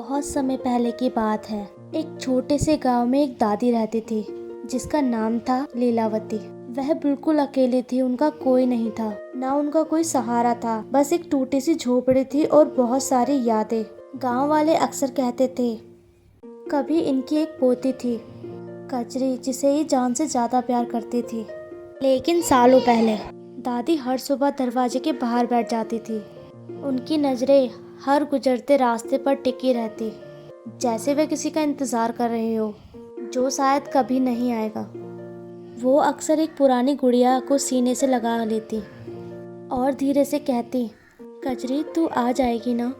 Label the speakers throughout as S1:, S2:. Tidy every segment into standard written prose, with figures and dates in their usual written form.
S1: बहुत समय पहले की बात है। एक छोटे से गांव में एक दादी रहती थी जिसका नाम था लीलावती। वह बिल्कुल अकेली थी, उनका कोई नहीं था, ना उनका कोई सहारा था। बस एक टूटी सी झोपड़ी थी और बहुत सारी यादें। गांव वाले अक्सर कहते थे कभी इनकी एक पोती थी कजरी, जिसे ये जान से ज्यादा प्यार करती थी। लेकिन सालों पहले दादी हर सुबह दरवाजे के बाहर बैठ जाती थी। उनकी नजरें हर गुजरते रास्ते पर टिकी रहती, जैसे वे किसी का इंतजार कर रहे हो जो शायद कभी नहीं आएगा। वो अक्सर एक पुरानी गुड़िया को सीने से लगा लेती और धीरे से कहती, कजरी तू आ जाएगी ना।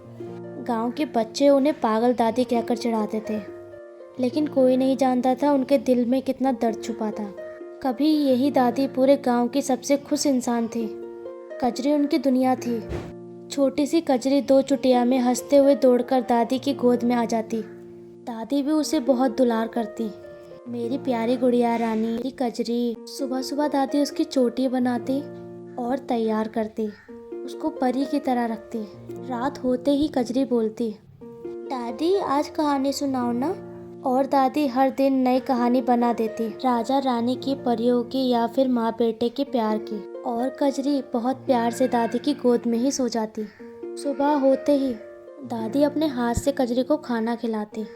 S1: गांव के बच्चे उन्हें पागल दादी कहकर चिढ़ाते थे, लेकिन कोई नहीं जानता था उनके दिल में कितना दर्द छुपा था। कभी यही दादी पूरे गांव की सबसे खुश इंसान थी। कजरी उनकी दुनिया थी। छोटी सी कजरी 2 चुटिया में हंसते हुए दौड़कर दादी की गोद में आ जाती। दादी भी उसे बहुत दुलार करती। मेरी प्यारी गुड़िया रानी, मेरी कजरी। सुबह सुबह दादी उसकी चोटी बनाती और तैयार करती, उसको परी की तरह रखती। रात होते ही कजरी बोलती, दादी आज कहानी सुनाओ ना। और दादी हर दिन नई कहानी बना देती, राजा रानी की, परियों की या फिर माँ बेटे के प्यार की। और कजरी बहुत प्यार से दादी की गोद में ही सो जाती। सुबह होते ही दादी अपने हाथ से कजरी को खाना खिलाती।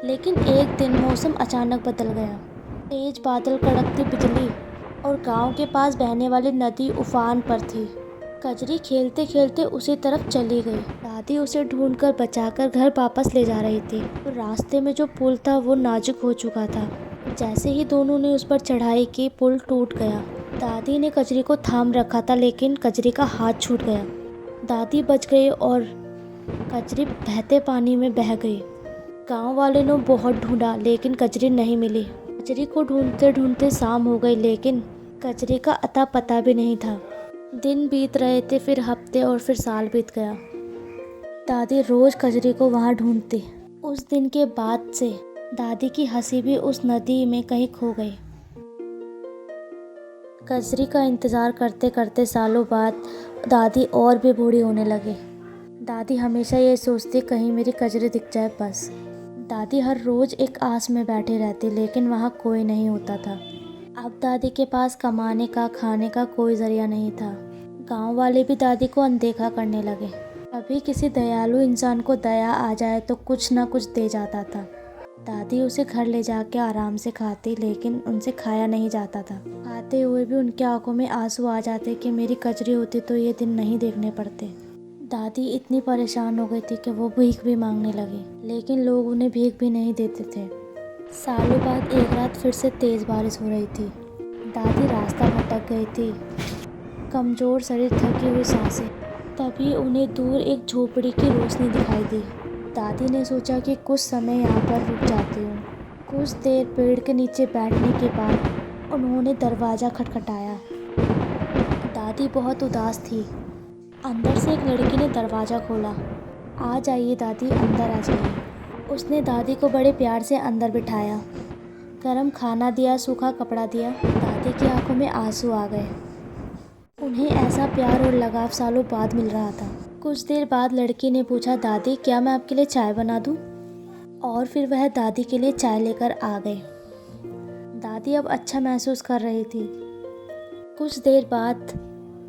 S1: लेकिन एक दिन मौसम अचानक बदल गया। तेज बादल, कड़कती बिजली और गांव के पास बहने वाली नदी उफान पर थी। कजरी खेलते खेलते उसी तरफ चली गई। दादी उसे ढूंढकर बचाकर घर वापस ले जा रही थी। तो रास्ते में जो पुल था वो नाजुक हो चुका था। जैसे ही दोनों ने उस पर चढ़ाई की, पुल टूट गया। दादी ने कजरी को थाम रखा था, लेकिन कजरी का हाथ छूट गया। दादी बच गई और कजरी बहते पानी में बह गई। गांव वाले ने बहुत ढूंढा, लेकिन कजरी नहीं मिली। कजरी को ढूंढते ढूंढते शाम हो गई, लेकिन कजरी का अता पता भी नहीं था। दिन बीत रहे थे, फिर हफ्ते और फिर साल बीत गया। दादी रोज कजरी को वहां ढूंढती। उस दिन के बाद से दादी की हंसी भी उस नदी में कहीं खो गई। कजरी का इंतजार करते करते सालों बाद दादी और भी बूढ़ी होने लगी। दादी हमेशा ये सोचती, कहीं मेरी कजरी दिख जाए बस। दादी हर रोज एक आस में बैठी रहती, लेकिन वहाँ कोई नहीं होता था। अब दादी के पास कमाने का, खाने का कोई जरिया नहीं था। गांव वाले भी दादी को अनदेखा करने लगे। कभी किसी दयालु इंसान को दया आ जाए तो कुछ ना कुछ दे जाता था। दादी उसे घर ले जाके आराम से खाती, लेकिन उनसे खाया नहीं जाता था। खाते हुए भी उनकी आंखों में आंसू आ जाते कि मेरी कजरी होती तो ये दिन नहीं देखने पड़ते। दादी इतनी परेशान हो गई थी कि वो भीख भी मांगने लगी, लेकिन लोग उन्हें भीख भी नहीं देते थे। सालों बाद एक रात फिर से तेज बारिश हो रही थी। दादी रास्ता भटक गई थी, कमजोर शरीर, थकी हुई सांसें। तभी उन्हें दूर एक झोपड़ी की रोशनी दिखाई दी। दादी ने सोचा कि कुछ समय यहाँ पर रुक जाती हूँ। कुछ देर पेड़ के नीचे बैठने के बाद उन्होंने दरवाज़ा खटखटाया। दादी बहुत उदास थी। अंदर से एक लड़की ने दरवाज़ा खोला। आ जाइए दादी, अंदर आ जाइए। उसने दादी को बड़े प्यार से अंदर बिठाया, गरम खाना दिया, सूखा कपड़ा दिया। दादी की आंखों में आंसू आ गए। उन्हें ऐसा प्यार और लगाव सालों बाद मिल रहा था। कुछ देर बाद लड़की ने पूछा, दादी क्या मैं आपके लिए चाय बना दूं? और फिर वह दादी के लिए चाय लेकर आ गए। दादी अब अच्छा महसूस कर रही थी। कुछ देर बाद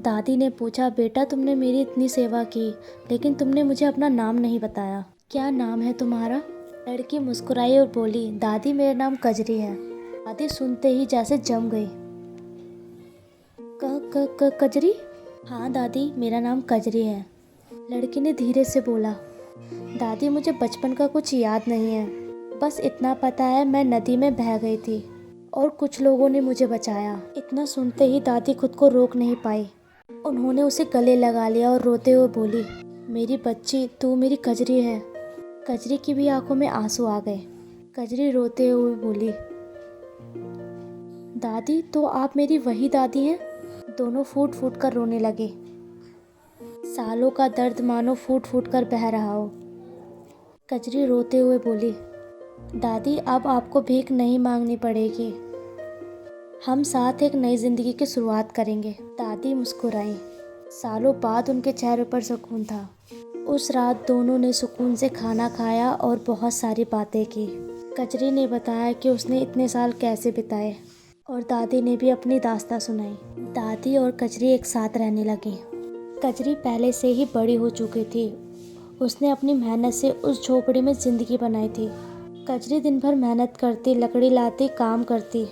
S1: दादी ने पूछा, बेटा तुमने मेरी इतनी सेवा की, लेकिन तुमने मुझे अपना नाम नहीं बताया, क्या नाम है तुम्हारा? लड़की मुस्कुराई और बोली, दादी मेरा नाम कजरी है। दादी सुनते ही जैसे जम गई। कजरी? हाँ दादी, मेरा नाम कजरी है। लड़की ने धीरे से बोला, दादी मुझे बचपन का कुछ याद नहीं है, बस इतना पता है मैं नदी में बह गई थी और कुछ लोगों ने मुझे बचाया। इतना सुनते ही दादी खुद को रोक नहीं पाई। उन्होंने उसे गले लगा लिया और रोते हुए बोली, मेरी बच्ची, तू मेरी कजरी है। कजरी की भी आंखों में आंसू आ गए। कजरी रोते हुए बोली, दादी तो आप मेरी वही दादी हैं? दोनों फूट फूट कर रोने लगे। सालों का दर्द मानो फूट फूट कर बह रहा हो। कजरी रोते हुए बोली, दादी अब आपको भीख नहीं मांगनी पड़ेगी, हम साथ एक नई जिंदगी की शुरुआत करेंगे। दादी मुस्कुराई। सालों बाद उनके चेहरे पर सुकून था। उस रात दोनों ने सुकून से खाना खाया और बहुत सारी बातें की। कजरी ने बताया कि उसने इतने साल कैसे बिताए और दादी ने भी अपनी दास्तां सुनाई। दादी और कजरी एक साथ रहने लगी। कजरी पहले से ही बड़ी हो चुकी थी। उसने अपनी मेहनत से उस झोपड़ी में ज़िंदगी बनाई थी। कजरी दिन भर मेहनत करती, लकड़ी लाती, काम करती।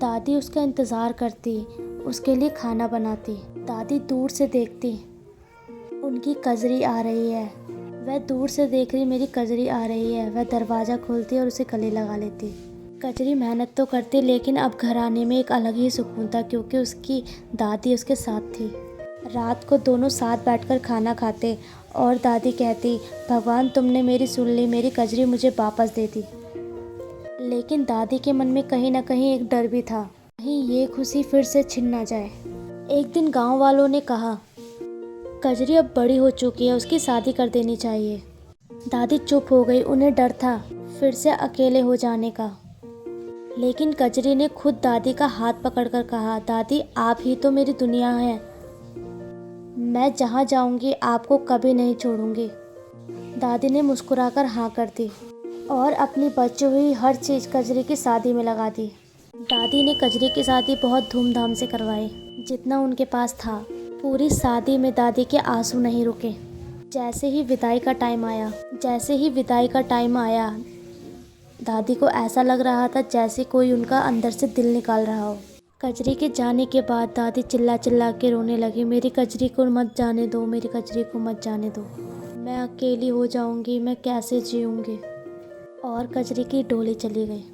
S1: दादी उसका इंतज़ार करती, उसके लिए खाना बनाती। दादी दूर से देखती, उनकी कजरी आ रही है। वह दूर से देख रही मेरी कजरी आ रही है। वह दरवाज़ा खोलती और उसे गले लगा लेती। कजरी मेहनत तो करती, लेकिन अब घर आने में एक अलग ही सुकून था, क्योंकि उसकी दादी उसके साथ थी। रात को दोनों साथ बैठकर खाना खाते और दादी कहती, भगवान तुमने मेरी सुन ली, मेरी कजरी मुझे वापस दे दी। लेकिन दादी के मन में कहीं ना कहीं एक डर भी था, कहीं ये खुशी फिर से छिन ना जाए। एक दिन गांव वालों ने कहा, कजरी अब बड़ी हो चुकी है, उसकी शादी कर देनी चाहिए। दादी चुप हो गई। उन्हें डर था फिर से अकेले हो जाने का। लेकिन कजरी ने खुद दादी का हाथ पकड़कर कहा, दादी आप ही तो मेरी दुनिया है। मैं जहाँ जाऊँगी आपको कभी नहीं छोड़ूंगी। दादी ने मुस्कुराकर हाँ कर दी और अपनी बची हुई हर चीज़ कजरी की शादी में लगा दी। दादी ने कजरी की शादी बहुत धूमधाम से करवाई, जितना उनके पास था। पूरी शादी में दादी के आंसू नहीं रुके। जैसे ही विदाई का टाइम आया, दादी को ऐसा लग रहा था जैसे कोई उनका अंदर से दिल निकाल रहा हो। कजरी के जाने के बाद दादी चिल्ला चिल्ला के रोने लगी, मेरी कजरी को मत जाने दो, मेरी कजरी को मत जाने दो, मैं अकेली हो जाऊंगी, मैं कैसे जीऊंगी। और कजरी की डोली चली गई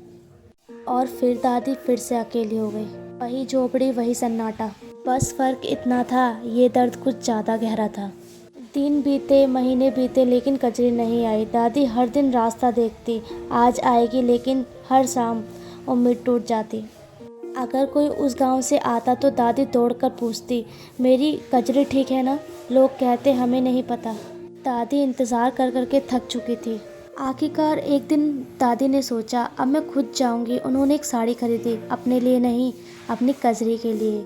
S1: और फिर दादी फिर से अकेली हो गई। वही झोपड़ी, वही सन्नाटा। बस फ़र्क इतना था, ये दर्द कुछ ज़्यादा गहरा था। दिन बीते, महीने बीते, लेकिन कजरी नहीं आई। दादी हर दिन रास्ता देखती, आज आएगी, लेकिन हर शाम उम्मीद टूट जाती। अगर कोई उस गांव से आता तो दादी दौड़कर पूछती, मेरी कजरी ठीक है ना? लोग कहते हमें नहीं पता। दादी इंतज़ार कर कर के थक चुकी थी। आखिरकार एक दिन दादी ने सोचा, अब मैं खुद जाऊंगी। उन्होंने एक साड़ी खरीदी, अपने लिए नहीं, अपनी कजरी के लिए,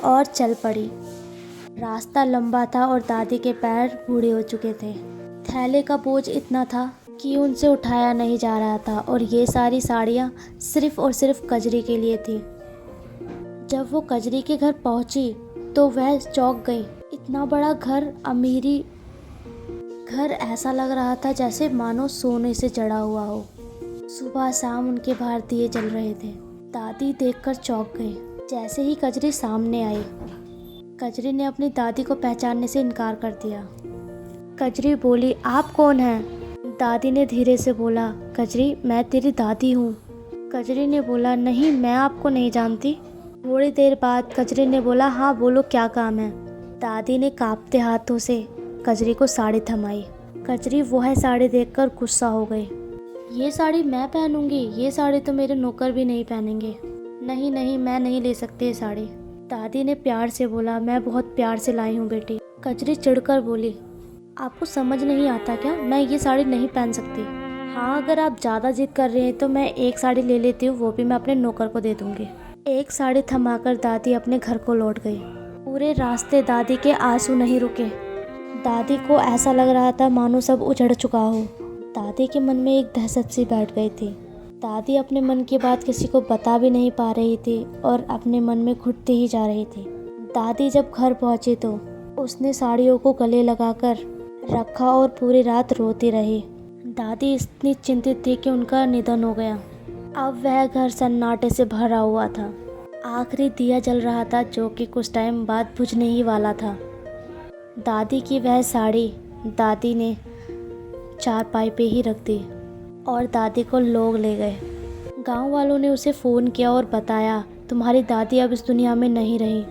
S1: और चल पड़ी। रास्ता लंबा था और दादी के पैर बूढ़े हो चुके थे। थैले का बोझ इतना था कि उनसे उठाया नहीं जा रहा था, और ये सारी साड़ियाँ सिर्फ और सिर्फ कजरी के लिए थी। जब वो कजरी के घर पहुंची तो वह चौंक गई। इतना बड़ा घर, अमीरी घर, ऐसा लग रहा था जैसे मानो सोने से जड़ा हुआ हो। सुबह शाम उनके बाहर दिए जल रहे थे। दादी देखकर चौंक गई। जैसे ही कजरी सामने आई, कजरी ने अपनी दादी को पहचानने से इनकार कर दिया। कजरी बोली, आप कौन हैं? दादी ने धीरे से बोला, कजरी मैं तेरी दादी हूँ। कजरी ने बोला, नहीं मैं आपको नहीं जानती। थोड़ी देर बाद कजरी ने बोला, हाँ बोलो क्या काम है। दादी ने कांपते हाथों से कजरी को साड़ी थमाई। कजरी वह साड़ी देखकर गुस्सा हो गई। ये साड़ी मैं पहनूंगी? ये साड़ी तो मेरे नौकर भी नहीं पहनेंगे। नहीं नहीं, मैं नहीं ले सकती ये साड़ी। दादी ने प्यार से बोला, मैं बहुत प्यार से लाई हूँ बेटी। कजरी चिढ़कर बोली, आपको समझ नहीं आता क्या? मैं ये साड़ी नहीं पहन सकती। हाँ अगर आप ज़्यादा जिद कर रहे हैं तो मैं एक साड़ी ले लेती हूँ, वो भी मैं अपने नौकर को दे दूँगी। एक साड़ी थमाकर दादी अपने घर को लौट गई। पूरे रास्ते दादी के आंसू नहीं रुके। दादी को ऐसा लग रहा था मानो सब उजड़ चुका हो। दादी के मन में एक दहशत सी बैठ गई थी। दादी अपने मन की बात किसी को बता भी नहीं पा रही थी और अपने मन में घुटती ही जा रही थी। दादी जब घर पहुंची तो उसने साड़ियों को गले लगाकर रखा और पूरी रात रोती रही। दादी इतनी चिंतित थी कि उनका निधन हो गया। अब वह घर सन्नाटे से भरा हुआ था। आखिरी दिया जल रहा था, जो कि कुछ टाइम बाद बुझने ही वाला था। दादी की वह साड़ी दादी ने चारपाई पे ही रख दी और दादी को लोग ले गए। गांव वालों ने उसे फ़ोन किया और बताया, तुम्हारी दादी अब इस दुनिया में नहीं रही।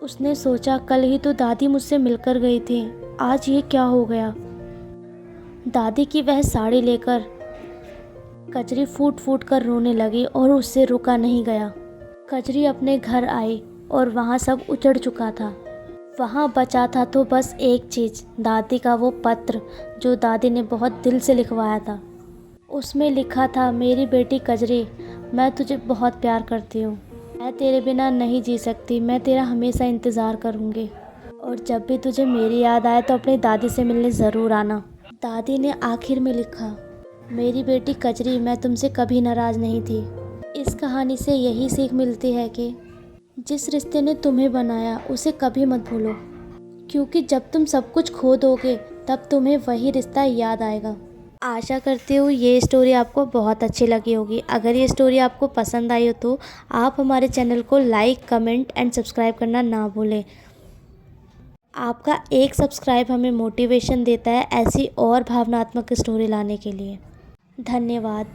S1: उसने सोचा, कल ही तो दादी मुझसे मिलकर गई थी, आज ये क्या हो गया। दादी की वह साड़ी लेकर कजरी फूट फूट कर रोने लगी और उससे रुका नहीं गया। कजरी अपने घर आई और वहाँ सब उजड़ चुका था। वहाँ बचा था तो बस एक चीज़, दादी का वो पत्र जो दादी ने बहुत दिल से लिखवाया था। उसमें लिखा था, मेरी बेटी कजरी, मैं तुझे बहुत प्यार करती हूँ। मैं तेरे बिना नहीं जी सकती, मैं तेरा हमेशा इंतज़ार करूँगी। और जब भी तुझे मेरी याद आए तो अपनी दादी से मिलने ज़रूर आना। दादी ने आखिर में लिखा, मेरी बेटी कजरी, मैं तुमसे कभी नाराज़ नहीं थी। इस कहानी से यही सीख मिलती है कि जिस रिश्ते ने तुम्हें बनाया उसे कभी मत भूलो, क्योंकि जब तुम सब कुछ खो दोगे तब तुम्हें वही रिश्ता याद आएगा। आशा करती हूँ ये स्टोरी आपको बहुत अच्छी लगी होगी। अगर ये स्टोरी आपको पसंद आई हो तो आप हमारे चैनल को लाइक, कमेंट एंड सब्सक्राइब करना ना भूलें। आपका एक सब्सक्राइब हमें मोटिवेशन देता है ऐसी और भावनात्मक स्टोरी लाने के लिए। धन्यवाद।